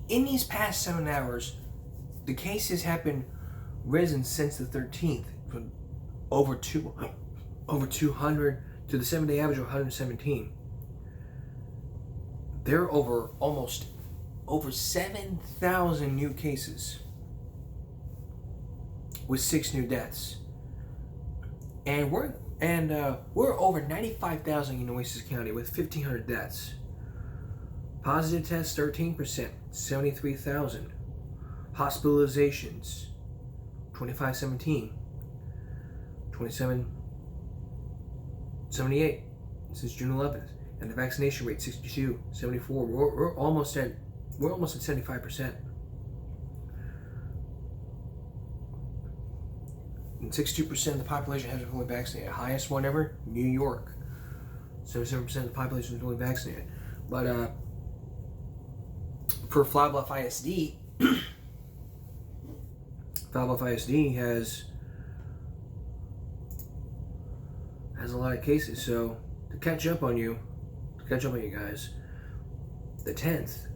In these past 7 hours, the cases have been risen since the 13th from over 200 to the 7-day average of 117. There are over 7,000 new cases with 6 new deaths, and we're over 95,000 in Nueces County with 1,500 deaths. Positive tests 13%, 73,000. Hospitalizations 2517, 2778 since June 11th, and the vaccination rate 62, 74. We're almost at 75%. And 62% of the population has been fully vaccinated. Highest one ever, New York. 77% of the population is fully vaccinated. But for Flower Bluff ISD, Flower Bluff ISD has a lot of cases. So to catch up on you guys, the 10th.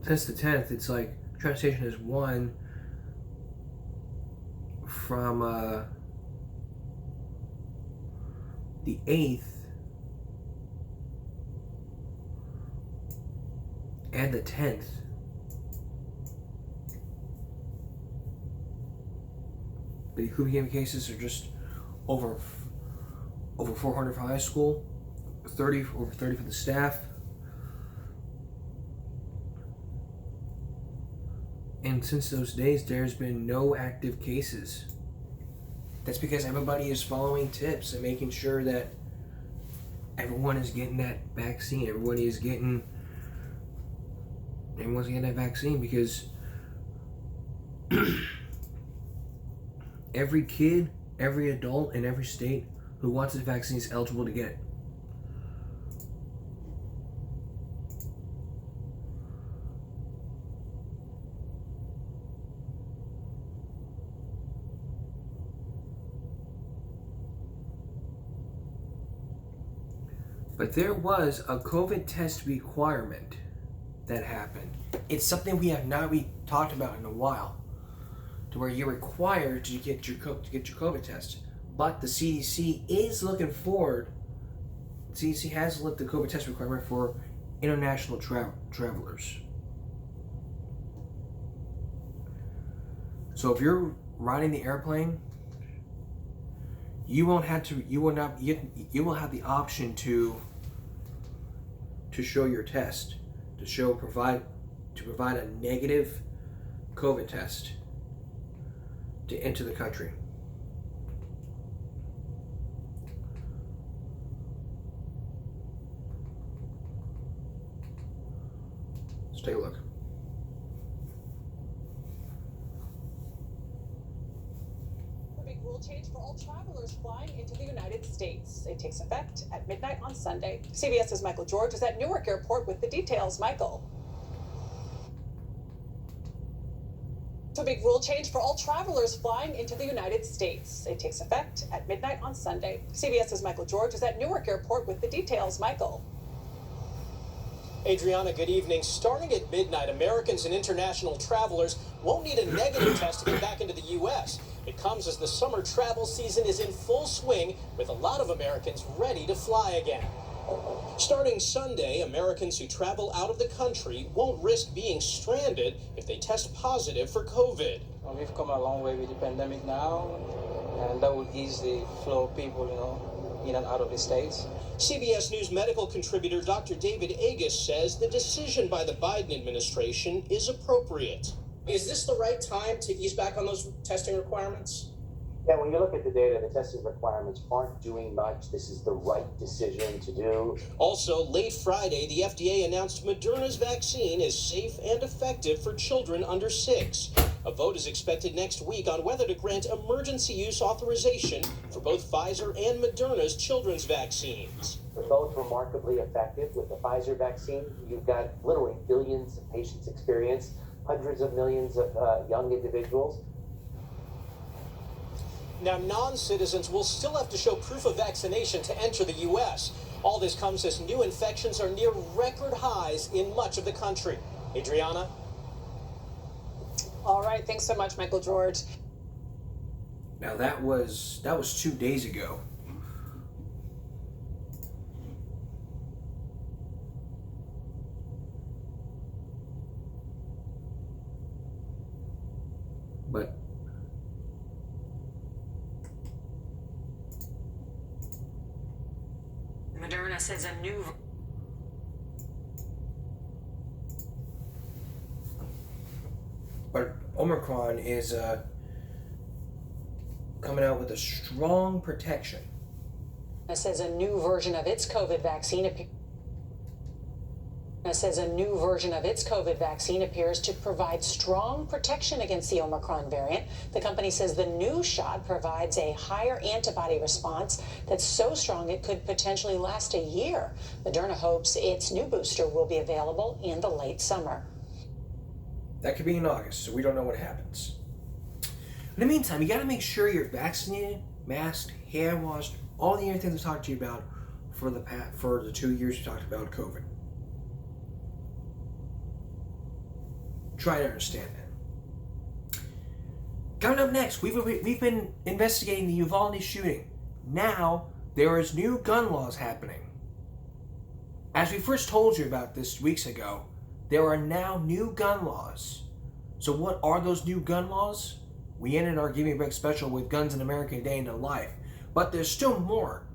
Since the 10th, it's like transportation has won from the 8th and the 10th. The Kubiak cases are just over 400 for high school, over 30 for the staff. And since those days, there's been no active cases. That's because everybody is following tips and making sure that everyone is getting that vaccine. Everyone's getting that vaccine because every kid, every adult in every state who wants this vaccine is eligible to get it. But there was a COVID test requirement that happened. It's something we have not talked about in a while, to where you're required to get your COVID test. But the CDC is looking forward. The CDC has lifted the COVID test requirement for international travelers. So if you're riding the airplane, you will have the option to show your test, to provide a negative COVID test to enter the country. Let's take a look. A big rule change for all travelers flying into the United States. It takes effect at midnight on Sunday. CBS's Michael George is at Newark Airport with the details. Michael. A big rule change for all travelers flying into the United States. It takes effect at midnight on Sunday. CBS's Michael George is at Newark Airport with the details. Michael. Adriana, good evening. Starting at midnight, Americans and international travelers won't need a negative test to get back into the U.S. It comes as the summer travel season is in full swing, with a lot of Americans ready to fly again. Starting Sunday, Americans who travel out of the country won't risk being stranded if they test positive for COVID. We've come a long way with the pandemic now, and that will ease the flow of people, in and out of the states. CBS News medical contributor Dr. David Agus says the decision by the Biden administration is appropriate. Is this the right time to ease back on those testing requirements? Yeah, when you look at the data, the testing requirements aren't doing much. This is the right decision to do. Also, late Friday, the FDA announced Moderna's vaccine is safe and effective for children under 6. A vote is expected next week on whether to grant emergency use authorization for both Pfizer and Moderna's children's vaccines. They're both remarkably effective. With the Pfizer vaccine, you've got literally billions of patients' experience, hundreds of millions of young individuals. Now, non-citizens will still have to show proof of vaccination to enter the U.S. All this comes as new infections are near record highs in much of the country. Adriana? All right, thanks so much, Michael George. Now that was 2 days ago. But Moderna says a new Omicron is coming out with a strong protection. says a new version of its COVID vaccine appears to provide strong protection against the Omicron variant. The company says the new shot provides a higher antibody response that's so strong it could potentially last a year. Moderna hopes its new booster will be available in the late summer. That could be in August, so we don't know what happens. In the meantime, you got to make sure you're vaccinated, masked, hand washed, all the other things I talked to you about for the 2 years we talked about COVID. Try to understand that. Coming up next, we've been investigating the Uvalde shooting. Now there is new gun laws happening. As we first told you about this weeks ago, there are now new gun laws. So what are those new gun laws? We ended our Give Me a Break special with Guns in America, Day in the Life. But there's still more.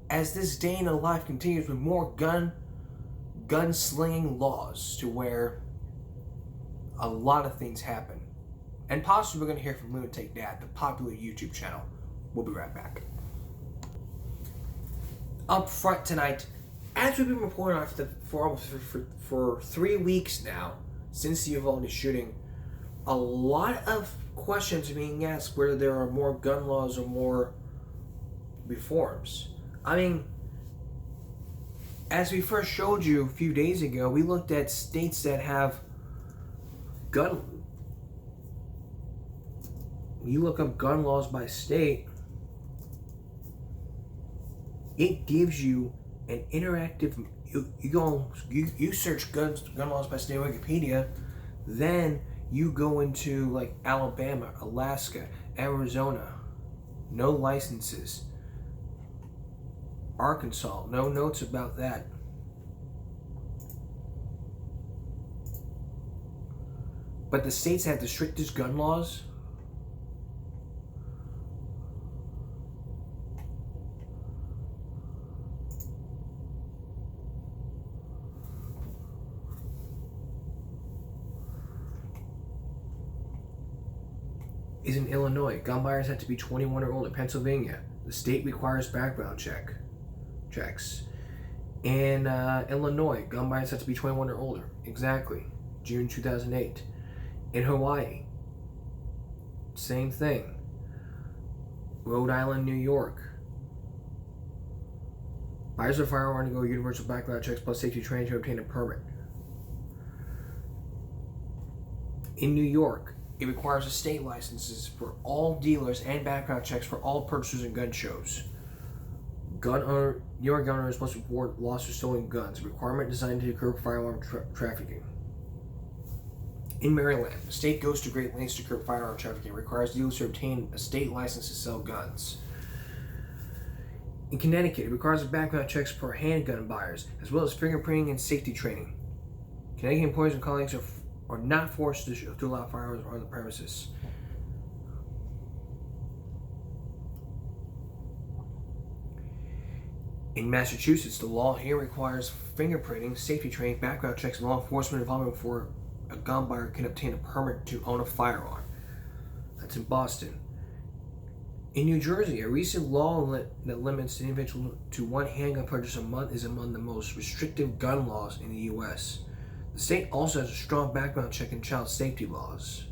As this day in the life continues with more gun-slinging laws to where a lot of things happen. And possibly we're going to hear from Lunatic Dad, the popular YouTube channel. We'll be right back. Up front tonight, as we've been reporting on for 3 weeks now, since the Uvalde shooting, a lot of questions are being asked whether there are more gun laws or more reforms. I mean, as we first showed you a few days ago, we looked at states that have you look up gun laws by state, it gives you an interactive, you search gun laws by state Wikipedia, then you go into like Alabama, Alaska, Arizona, no licenses. Arkansas, no notes about that. But the states that have the strictest gun laws is in Illinois. Gun buyers have to be 21 or older. Pennsylvania, the state requires background checks. In Illinois, gun buyers have to be 21 or older. Exactly. June 2008. In Hawaii, same thing. Rhode Island, New York. Buyers of a firearm undergo universal background checks plus safety training to obtain a permit. In New York, it requires a state licenses for all dealers and background checks for all purchasers and gun shows. New York gun owners must report loss of stolen guns, a requirement designed to curb firearm trafficking. In Maryland, the state goes to great lengths to curb firearm trafficking. It requires dealers to obtain a state license to sell guns. In Connecticut, it requires background checks for handgun buyers, as well as fingerprinting and safety training. Connecticut employees and colleagues are not forced to allow firearms on the premises. In Massachusetts, the law here requires fingerprinting, safety training, background checks, and law enforcement involvement before a gun buyer can obtain a permit to own a firearm. That's in Boston. In New Jersey, a recent law that limits an individual to one handgun purchase a month is among the most restrictive gun laws in the U.S. The state also has a strong background check and child safety laws.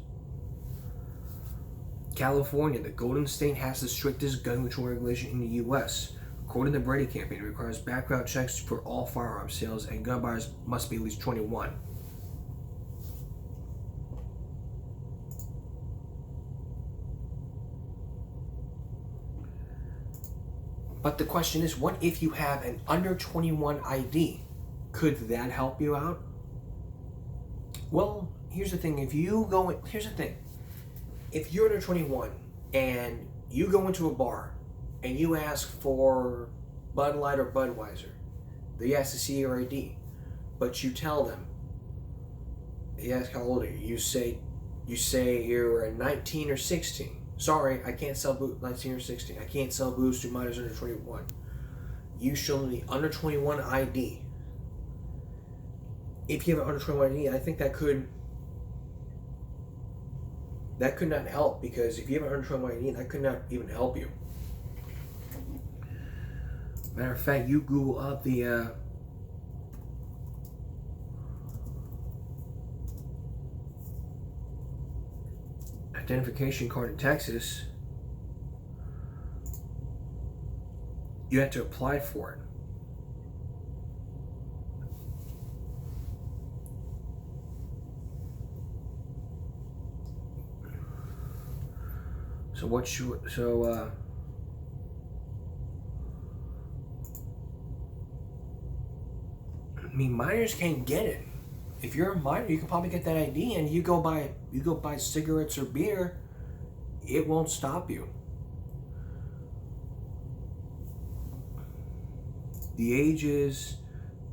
California, the Golden State, has the strictest gun control regulation in the U.S. According to the Brady campaign, it requires background checks for all firearm sales, and gun buyers must be at least 21. But the question is, what if you have an under 21 ID? Could that help you out? Well, here's the thing. If you're under 21 and you go into a bar and you ask for Bud Light or Budweiser, they ask to see your ID, but you tell them, they ask how old are you? You say you're 19 or 16. Sorry, I can't sell 19 or 16. I can't sell booze to minors under 21. You show them the under 21 ID. If you have an under 21 ID, I think that could not help, because if you have an under 21 ID, that could not even help you. Matter of fact, you Google up the identification card in Texas, you have to apply for it. I mean, minors can't get it. If you're a minor, you can probably get that ID, and you go buy cigarettes or beer, it won't stop you. The ages,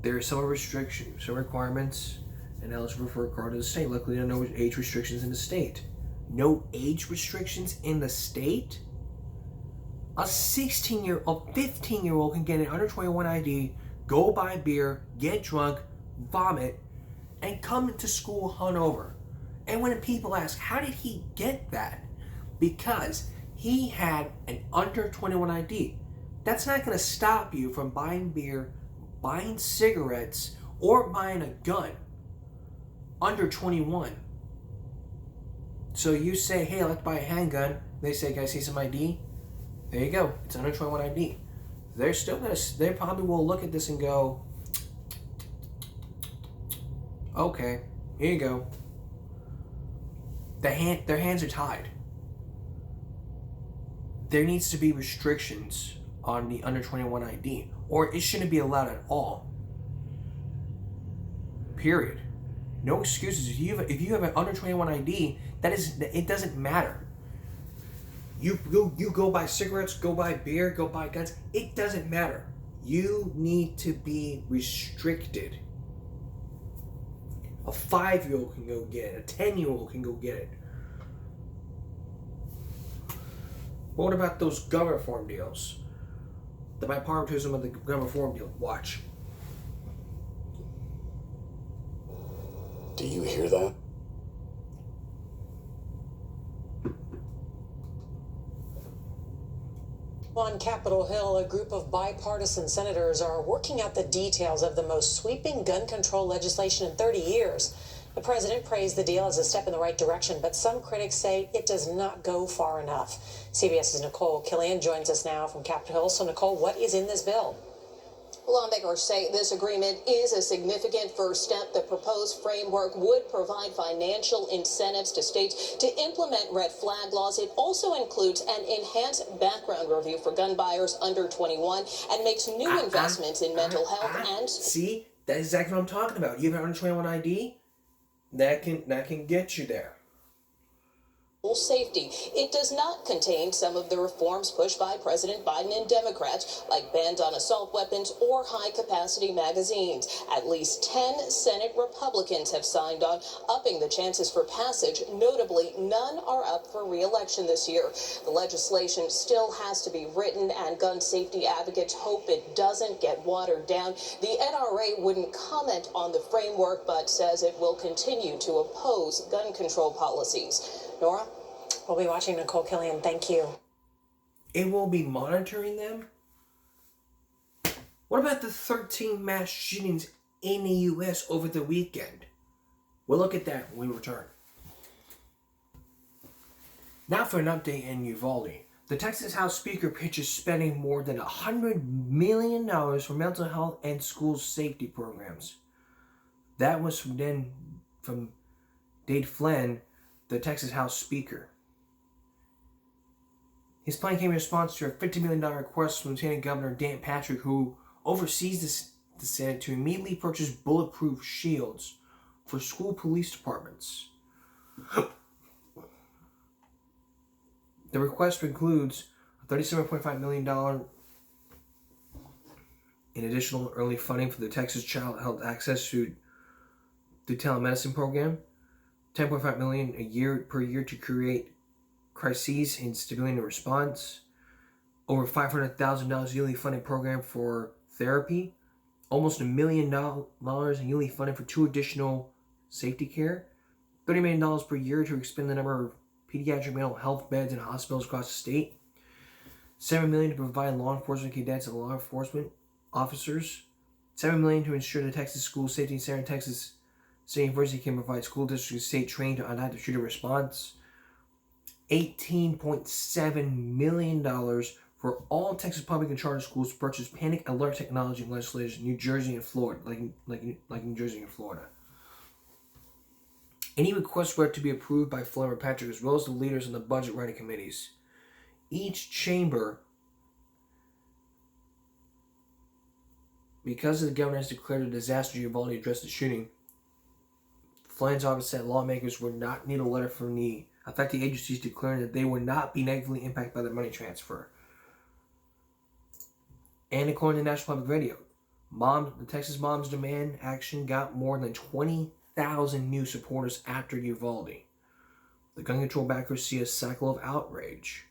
there are some restrictions, some requirements, and eligible for a card in the state. Luckily, there are no age restrictions in the state. No age restrictions in the state? A 15-year-old can get an under 21 ID, go buy beer, get drunk, vomit, and come to school hungover. And when people ask, how did he get that? Because he had an under 21 ID. That's not going to stop you from buying beer, buying cigarettes, or buying a gun under 21. So you say, hey, I'd like to buy a handgun. They say, can I see some ID? There you go. It's under 21 ID. They probably will look at this and go, okay, here you go. Their hands are tied. There needs to be restrictions on the under 21 ID, or it shouldn't be allowed at all. Period. No excuses. If you have an under 21 ID, it doesn't matter. You go buy cigarettes, go buy beer, go buy guns. It doesn't matter. You need to be restricted. A 5-year-old can go get it. A 10-year-old can go get it. What about those gun reform deals? The bipartisan of the gun reform deal. Watch. Do you hear that? On Capitol Hill, a group of bipartisan senators are working out the details of the most sweeping gun control legislation in 30 years. The president praised the deal as a step in the right direction, but some critics say it does not go far enough. CBS's Nicole Killian joins us now from Capitol Hill. So, Nicole, what is in this bill? Lawmakers say this agreement is a significant first step. The proposed framework would provide financial incentives to states to implement red flag laws. It also includes an enhanced background review for gun buyers under 21 and makes new investments in mental health and... See, that's exactly what I'm talking about. You have an under 21 ID, that can get you there. Safety. It does not contain some of the reforms pushed by President Biden and Democrats, like bans on assault weapons or high-capacity magazines. At least 10 Senate Republicans have signed on, upping the chances for passage. Notably, none are up for re-election this year. The legislation still has to be written, and gun safety advocates hope it doesn't get watered down. The NRA wouldn't comment on the framework, but says it will continue to oppose gun control policies. Nora? We'll be watching. Nicole Killian, thank you. It will be monitoring them? What about the 13 mass shootings in the U.S. over the weekend? We'll look at that when we return. Now for an update in Uvalde. The Texas House Speaker pitches spending more than $100 million for mental health and school safety programs. That was from Dade Flynn, the Texas House Speaker. His plan came in response to a $50 million request from Lieutenant Governor Dan Patrick, who oversees the Senate, to immediately purchase bulletproof shields for school police departments. The request includes a $37.5 million in additional early funding for the Texas Child Health Access to the telemedicine program, $10.5 million per year to create crises in civilian response, over $500,000 yearly funding program for therapy, almost $1 million in yearly funding for 2 additional safety care, $30 million per year to expand the number of pediatric mental health beds in hospitals across the state, $7 million to provide law enforcement cadets and law enforcement officers, $7 million to ensure the Texas School Safety Center and Texas State University can provide school districts and state trained on active shooter response, $18.7 million for all Texas public and charter schools to purchase panic alert technology in legislators in New Jersey and Florida, like New Jersey and Florida. Any requests were to be approved by Flemmer Patrick as well as the leaders in the budget writing committees. Each chamber, because the governor has declared a disaster, Uvalde addressed the shooting. Flynn's office said lawmakers would not need a letter from the affected agencies declaring that they would not be negatively impacted by the money transfer. And according to National Public Radio, the Texas Moms Demand Action got more than 20,000 new supporters after Uvalde. The gun control backers see a cycle of outrage.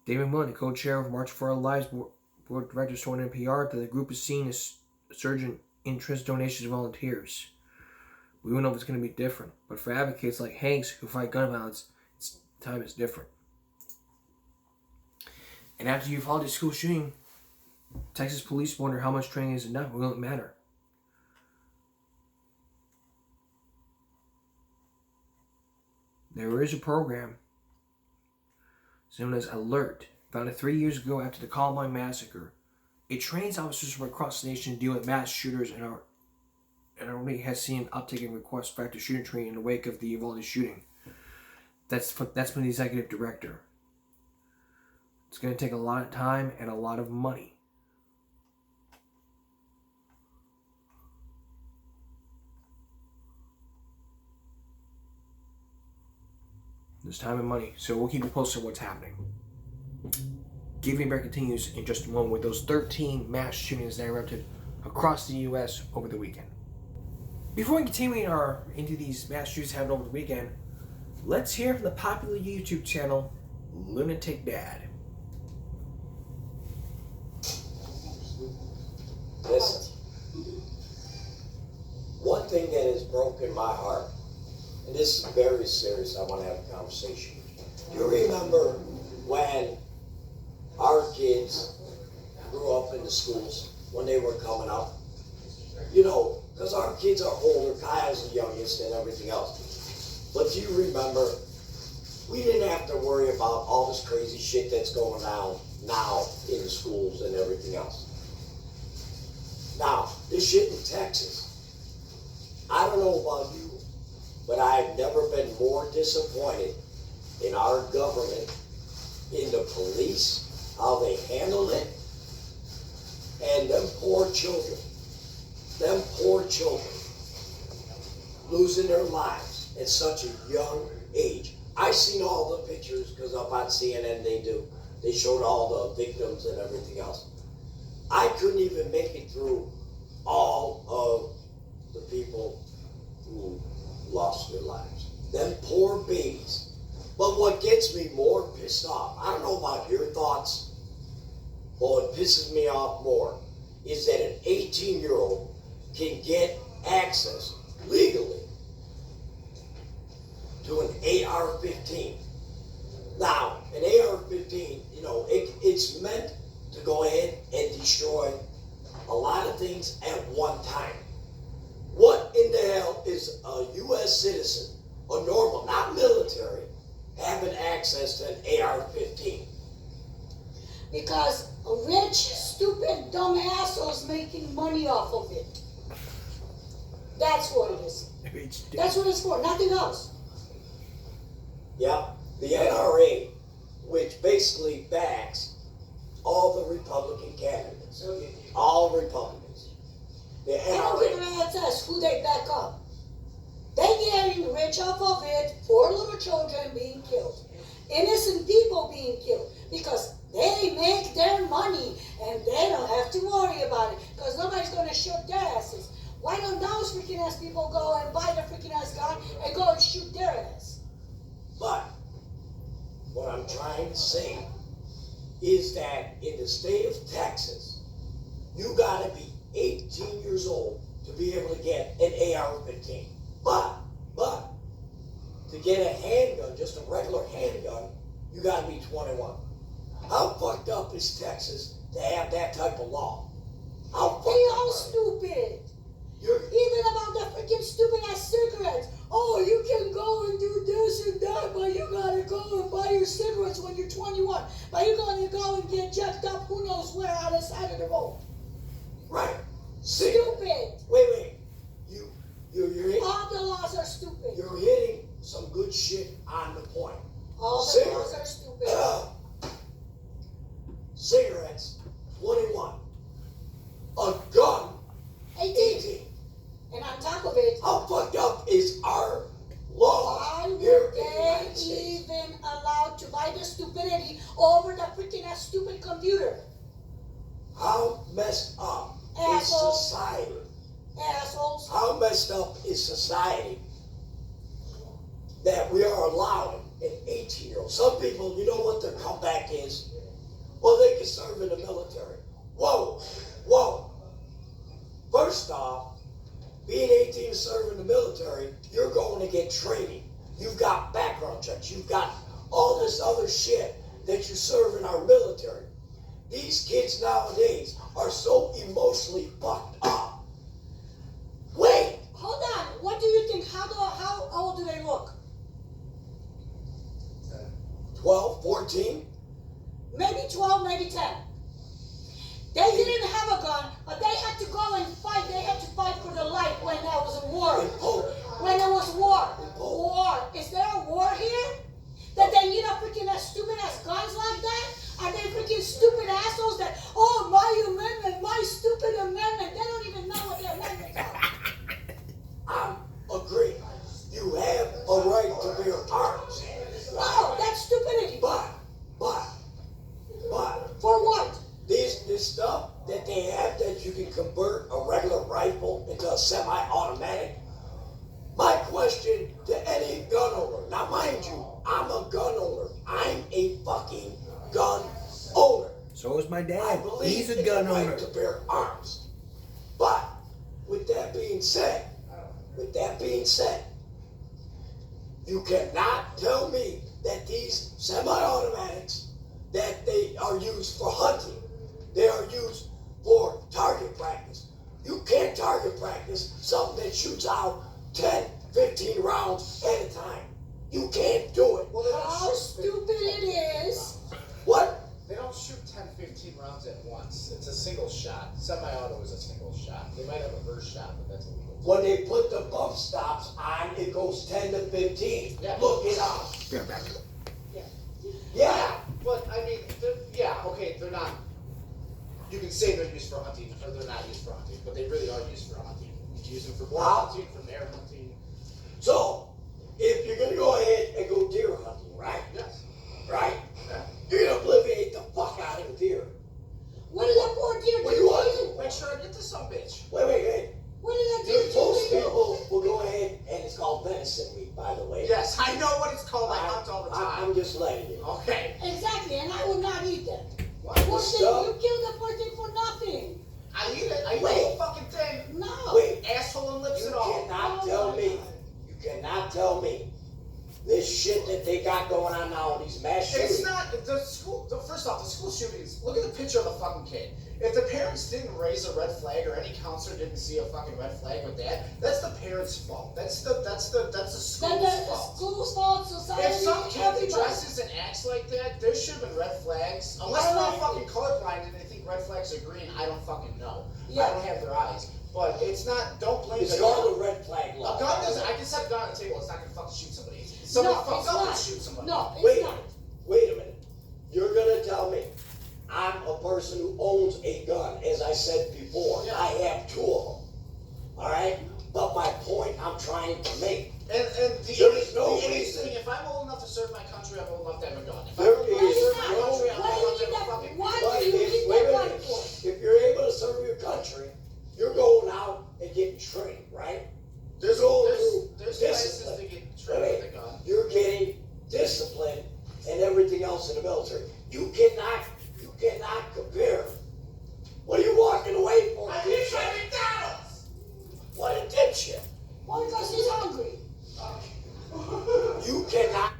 David Mullen, the co-chair of March for Our Lives board of directors, told NPR that the group is seeing a surge in interest, donations, and volunteers. We don't know if it's going to be different, but for advocates like Hanks who fight gun violence, time is different. And after Uvalde school shooting, Texas police wonder how much training is enough. It won't matter. There is a program known as Alert, founded 3 years ago after the Columbine Massacre. It trains officers from across the nation to deal with mass shooters and already has seen an uptick in requests for active shooter training in the wake of the Uvalde shooting. That's been the executive director. It's going to take a lot of time and a lot of money. There's time and money, so we'll keep you posted on what's happening. Giving Bear continues in just a moment with those 13 mass shootings that erupted across the U.S. over the weekend. Before we continue into these mass shootings happened over the weekend, let's hear from the popular YouTube channel Lunatic Dad. Listen, one thing that has broken my heart, and this is very serious, I want to have a conversation. Do you remember when our kids grew up in the schools, when they were coming up? You know, because our kids are older, Kyle's the youngest and everything else. But do you remember, we didn't have to worry about all this crazy shit that's going on now in the schools and everything else. Now, this shit in Texas, I don't know about you, but I've never been more disappointed in our government, in the police, how they handled it, and them poor children, losing their lives at such a young age. I seen all the pictures because up on CNN they showed all the victims and everything else. I couldn't even make it through all of the people who lost their lives. Them poor babies. But what gets me more pissed off, I don't know about your thoughts, but what pisses me off more is that an 18-year-old can get access legally to an AR-15. Now, an AR-15, you know, it's meant to go ahead and destroy a lot of things at one time. What in the hell is a U.S. citizen, a normal, not military, having access to an AR-15? Because a rich, stupid, dumb asshole's making money off of it. That's what it is. That's what it's for, nothing else. Yeah, the NRA which basically backs all the Republican candidates. All Republicans. The They don't give NRA. an ass who they back up. They getting rich off of it, poor little children being killed. Innocent people being killed. Because they make their money and they don't have to worry about it. Because nobody's going to shoot their asses. Why don't those freaking ass people go and buy the freaking ass gun and go and shoot their ass? But what I'm trying to say is that in the state of Texas, you gotta be 18 years old to be able to get an AR-15. But, to get a handgun, just a regular handgun, you gotta be 21. How fucked up is Texas to have that type of law? How fucked They up all are stupid. You're, Even about the freaking stupid ass cigarettes. Oh, you can go and do this and that, but you gotta go and buy your cigarettes when you're 21. But you're gonna go and get jacked up who knows where on the side of the road. right. Stupid. Wait. You're hitting, All the laws are stupid. you're hitting some good shit on the point. All the Cigarettes. laws are stupid. Cigarettes, 21. A gun, 18. 18. And on top of it, How fucked up is our law why would here in the they United States? even allowed to buy the stupidity over the freaking ass stupid computer? How messed up Assholes. is society? Assholes. How messed up is society that we are allowing an 18-year-old? Some people, you know what their comeback is? Well, they can serve in the military. Whoa. First off, being 18 to serve in the military, you're going to get training. You've got background checks. You've got all this other shit that you serve in our military. These kids nowadays are so emotionally fucked up. Wait, Hold on. What do you think? How old do they look? 12, 14? Maybe 12, maybe 10. They didn't have a gun, but they had to go and fight. They had to fight for their life when there was a war. In Poland. When there was war. In Poland. War. Is there a war here? That they need a freaking ass stupid ass guns like that? Are they freaking stupid assholes that, oh, my amendment, my stupid amendment? They don't even know what their amendments are. I'm agreeing. You have a right to bear arms. No, that's stupidity. But, For what? this stuff that they have that you can convert a regular rifle into a semi-automatic. My question to any gun owner, now mind you, I'm a gun owner. I'm a fucking gun owner. So is my I dad. believe He's a in gun the right owner. to bear arms. But with that being said, you cannot tell me that these semi-automatics, that they are used for hunting. They are used for target practice. You can't target practice something that shoots out 10, 15 rounds at a time. You can't do it. Well, they don't How shoot stupid it is. What? They don't shoot 10, 15 rounds at once. It's a single shot. Semi-auto is a single shot. They might have a burst shot, but that's illegal. When they put the bump stops on, it goes 10 to 15. Yeah. Look it up. Yeah, back to Yeah. But I mean, they're not. You can say they're used for hunting, or they're not used for hunting, but they really are used for hunting. You can use them for boar hunting, for bear hunting. So, if you're gonna go ahead and go deer hunting, right? Yes. Right? Yeah. You're gonna obliviate the fuck out of the deer. What did that poor deer What do you want do to to do? you? Make sure I get to some bitch. Wait. What did that deer do Most to you? people will go ahead, and it's called venison meat, by the way. Yes, I know what it's called. I hunt all the time. I'm just letting you know. Okay. Exactly, and I would not eat that. What? Poor thing, stuff? you killed the poor thing for nothing. I eat it. I eat the Wait. whole fucking thing. No. Wait, Asshole and lips you and all. cannot Oh tell my me. God. You cannot tell me this shit that they got going on now, these mass shootings. It's not the school. First off, the school shootings. Look at the picture of the fucking kid. If the parents didn't raise a red flag, or any counselor didn't see a fucking red flag with that, that's the parents' fault. That's the Then school's the fault. school's fault, society, If some kid everybody. dresses and acts like that, there should have been red flags. Unless they're all fucking colorblind and they think red flags are green, I don't fucking know. Yeah. I don't have their eyes. But it's not. Don't blame It's the called the red flag law. A gun doesn't. I can set a gun on the table. It's not gonna fucking shoot somebody. Somebody No, fucks it's up not. and shoot somebody. No, it's Wait, not. wait a minute. person who owns a gun, as I said before. I have 2 of them. All right? But my point I'm trying to make. And there is no reason. If I'm old enough to serve my country, I'm old enough to have a gun. If There I'm old enough to is serve my no- country, I'm old enough to have a fucking Why do you need Wait that a gun minute. for? If you're able to serve your country, you're going out and getting trained, right? You're going through There's places discipline. to get trained with a gun. You're getting discipline and everything else in the military. You cannot compare. What are you walking away from? I need my McDonald's! What a dipshit. Well, because he's hungry. You cannot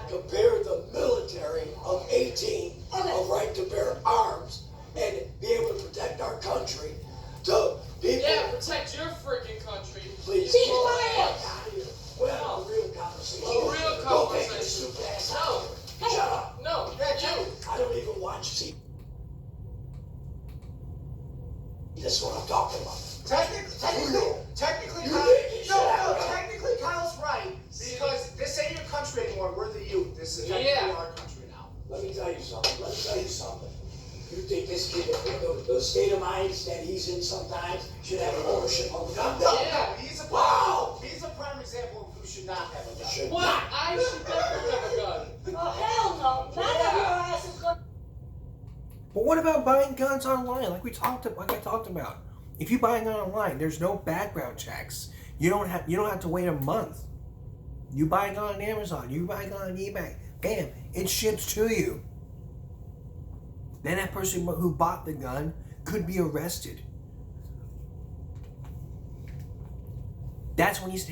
compare the military of 18 of right to bear arms and be able to protect our country to people. Yeah, protect your freaking country. Please. Be quiet. Well, a real conversation. A real Go take your conversation. stupid ass No. out. Shut up. No, you. I don't even watch TV. That's what I'm talking about. Technically, You Kyle, think he should have a gun? technically Kyle's right, because this ain't your country anymore, we're the youth. This is technically Yeah. our country now. Let me tell you something. You think this kid, the state of mind that he's in sometimes, should have ownership of a gun? No, Yeah. he's a Wow. prime example of who should not have a gun. Should What? not. I should definitely have a gun. Oh, hell no. None of your ass is going But what about buying guns online? Like I talked about. If you buy a gun online, there's no background checks. You don't have to wait a month. You buy a gun on Amazon, you buy a gun on eBay, bam, it ships to you. Then that person who bought the gun could be arrested. That's when we should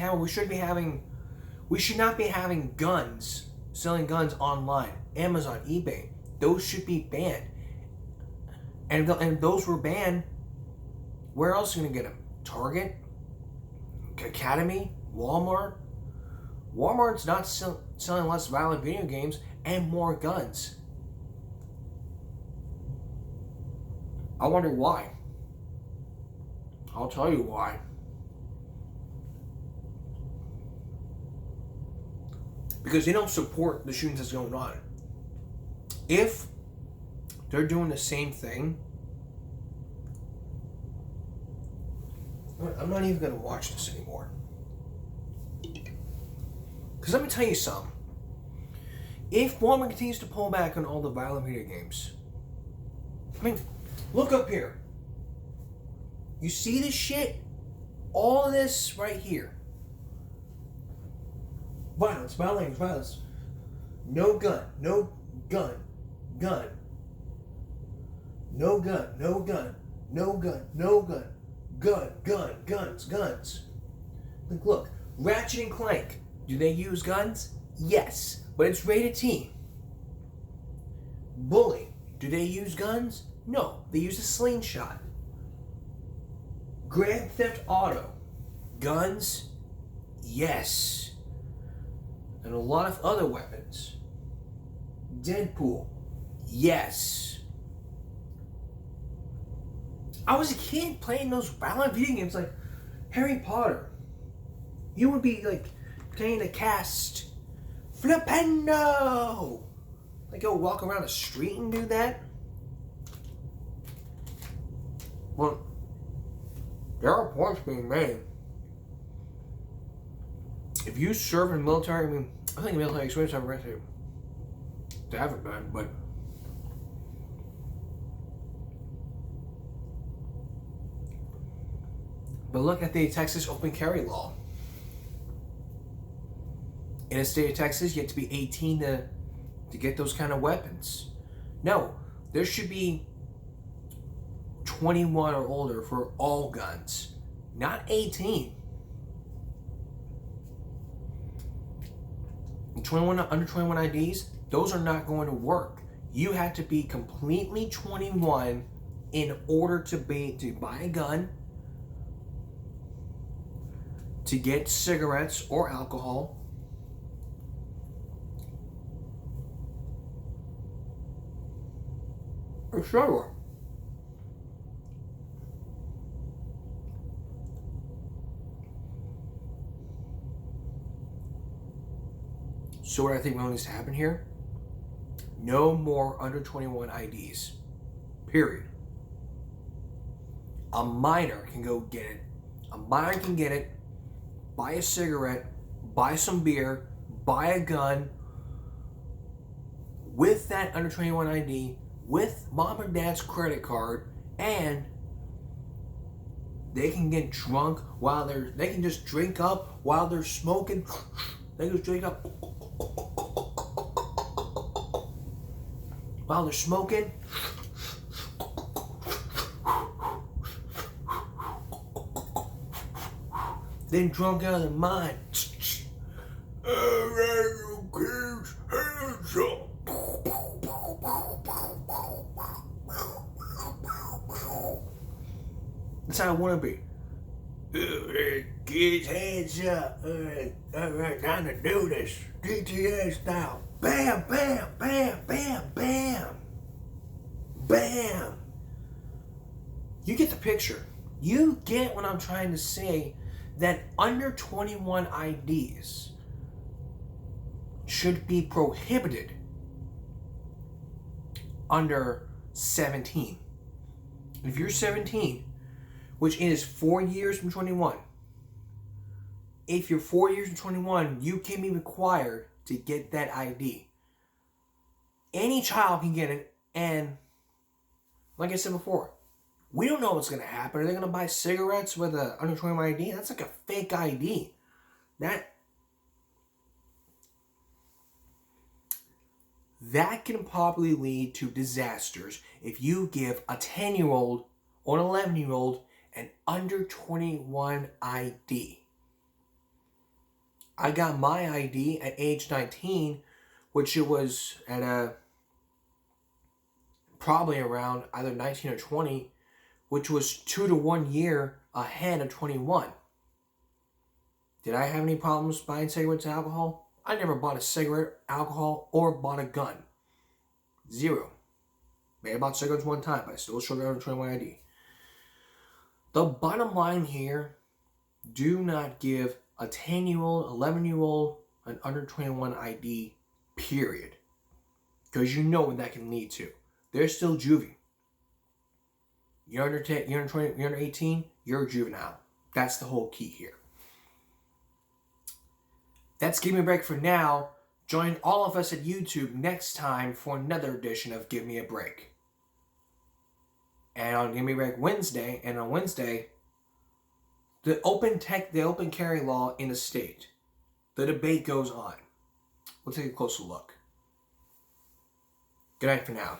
not be having guns, selling guns online, Amazon, eBay. Those should be banned. And those were banned. Where else are you gonna get them? Target, Academy, Walmart. Walmart's not selling less violent video games and more guns. I wonder why. I'll tell you why. Because they don't support the shootings that's going on. If they're doing the same thing, I'm not even going to watch this anymore. Because let me tell you something. If Walmart continues to pull back on all the violent video games, I mean, look up here. You see this shit? All of this right here. Violence, violence. No gun, no gun, gun. No gun, no gun, no gun, no gun. Guns. Look, Ratchet and Clank. Do they use guns? Yes, but it's rated T. Bully. Do they use guns? No, they use a slingshot. Grand Theft Auto. Guns? Yes. And a lot of other weapons. Deadpool. Yes. I was a kid playing those violent video games like Harry Potter. You would be like playing a cast. Flipendo! Like go walk around the street and do that? Well, there are points being made. If you serve in the military, I mean, I think military experience I've read to have a gun, but look at the Texas open carry law. In the state of Texas, you have to be 18 to get those kind of weapons. No, there should be 21 or older for all guns, not 18. Under 21 IDs, those are not going to work. You have to be completely 21 in order to buy a gun, to get cigarettes or alcohol, etc. So what I think really needs to happen here, no more under 21 IDs. Period. A minor can go get it. A minor can get it, buy a cigarette, buy some beer, buy a gun, with that under 21 ID, with mom or dad's credit card, and they can get drunk while they can just drink up while they're smoking. They can just drink up while they're smoking. Then drunk out of their mind. Hands up. That's how I want to be. Kids, hands up. All right, time to do this. GTA style. Bam, bam, bam, bam, bam. Bam. You get the picture. You get what I'm trying to say, that under 21 IDs should be prohibited under 17. If you're 17, which is 4 years from 21, if you're 4 years from 21, you can be required to get that ID. Any child can get it, and like I said before, we don't know what's going to happen. Are they going to buy cigarettes with a under 21 ID? That's like a fake ID. That can probably lead to disasters if you give a 10-year-old or an 11-year-old an under 21 ID. I got my ID at age 19, which it was at probably around either 19 or 20, which was 2 to 1 year ahead of 21. Did I have any problems buying cigarettes and alcohol? I never bought a cigarette, alcohol, or bought a gun. Zero. Maybe I bought cigarettes one time, but I still showed under 21 ID. The bottom line here, do not give a 10-year-old, 11-year-old an under 21 ID, period. Because you know what that can lead to. They're still juvie. You're under 10, you're under 20, you're under 18, you're a juvenile. That's the whole key here. That's Give Me a Break for now. Join all of us at YouTube next time for another edition of Give Me a Break. And on Give Me a Break Wednesday, and on Wednesday, the open carry law in the state. The debate goes on. We'll take a closer look. Good night for now.